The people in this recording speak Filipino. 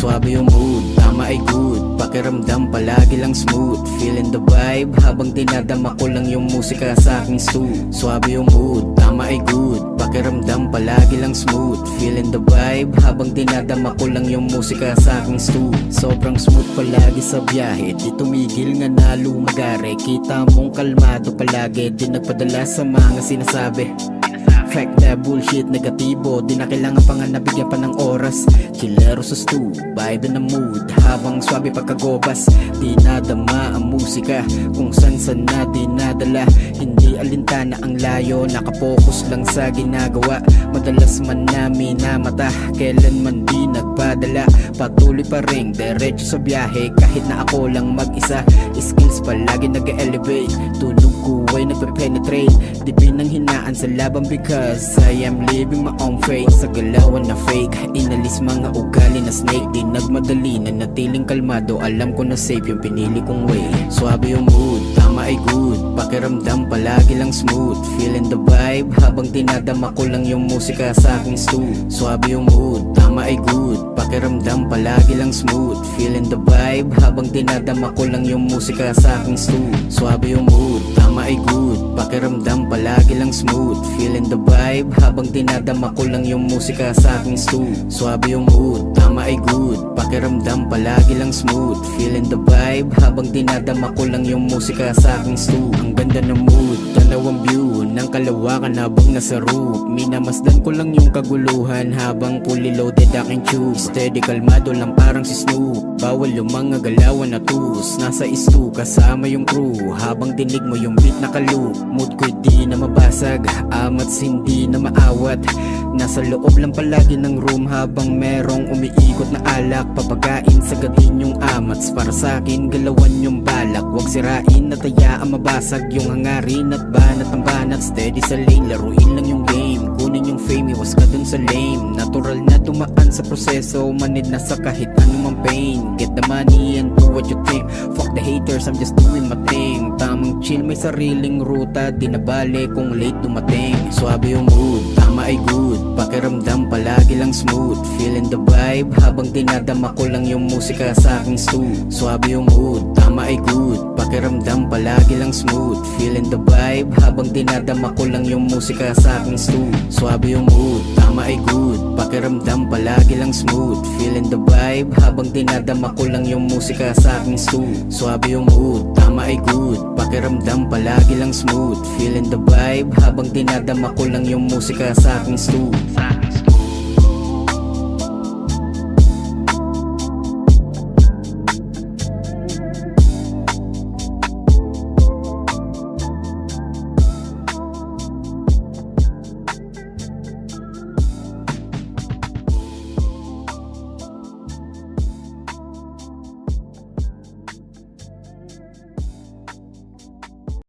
Swabe yung mood, tama ay good. Pakiramdam palagi lang smooth. Feeling the vibe habang dinadama ko lang yung musika sa aking stew. Swabe yung mood, tama ay good. Pakiramdam palagi lang smooth. Feeling the vibe habang dinadama ko lang yung musika sa aking stew. Sobrang smooth palagi sa biyahe, di tumigil nga na lumagare. Kita mong kalmado palagi, di nagpadala sa mga sinasabi. Fact na bullshit, negatibo, di na kailangan pa nga nabigyan pa ng oras. Chillero sa stew, vibe na mood, habang swabe pagkagobas. Di nadama ang musika, kung san na dinadala. Hindi alintana ang layo, nakapokus lang sa ginagawa. Madalas man namin na mata, kailanman di nagpadala. Patuloy pa rin, diretso sa biyahe, kahit na ako lang mag-isa. Skills palagi nag-elevate, tulog ko ay nagpe-penetrate. Di pinanghinaan sa labang because I am living my own fate. Sa galawan na fake, inalis mga ugali na snake. Di nagmadali na natiling kalmado, alam ko na safe yung pinili kong way. Swabe yung mood, tama ay good. Pakiramdam palagi lang smooth. Feeling the vibe habang dinadama ko lang yung musika sa aking stew. Swabe yung mood, tama ay good. Pakiramdam palagi lang smooth. Feeling the vibe habang dinadama ko lang yung musika sa aking stew. Swabe yung mood, tama ay good. Pakiramdam palagi lang smooth. Feeling the vibe habang dinadama ko lang yung musika sa aking stew. Swabe yung mood, tama ay good. Pakiramdam palagi lang smooth. Feeling the vibe habang dinadama ko lang yung musika sa aking stew. Ang ganda ng mood, tanawang view ng kalawakan habang nasa roof. Minamasdan ko lang yung kaguluhan habang fully loaded aking tube. Steady kalmado lang parang si Snoop, bawal yung mga galawan na tus. Nasa istu kasama yung crew, habang dinig mo yung beat na kalu. Mood ko di na mabasag, amats hindi na maawat. Nasa loob lang palagi ng room habang merong umiikot na alak. Papagain sagatin yung amats, para sa akin galawan yung balak. Huwag sirain at hayaan mabasag yung hangarin at banat ang banat. Steady sa lane, laruin lang yung game, kunin yung fame, iwas ka dun sa lame. Natural na dumaan sa proseso, manid na sa kahit anumang pain. Get the money and do what you think, fuck the haters, I'm just doing my thing. Tamang chill, may sariling ruta, di na bale kung late dumating. Swabe yung mood, tama ay good. Pakiramdam palagi lang smooth. Feeling the vibe habang dinadama ko lang yung musika sa aking stew. Swabe yung mood, tama ay good. Pakiramdam palagi lang smooth. Feeling the vibe habang dinadama ko lang yung musika sa aking stew. Swabe yung mood, tama ay good. Pakiramdam palagi lang smooth. Feeling the vibe habang dinadama ko lang yung musika sa aking stew. Swabe yung mood, tama ay good. Pakiramdam palagi lang smooth. Feeling the vibe habang dinadama ko lang yung musika sa aking stew.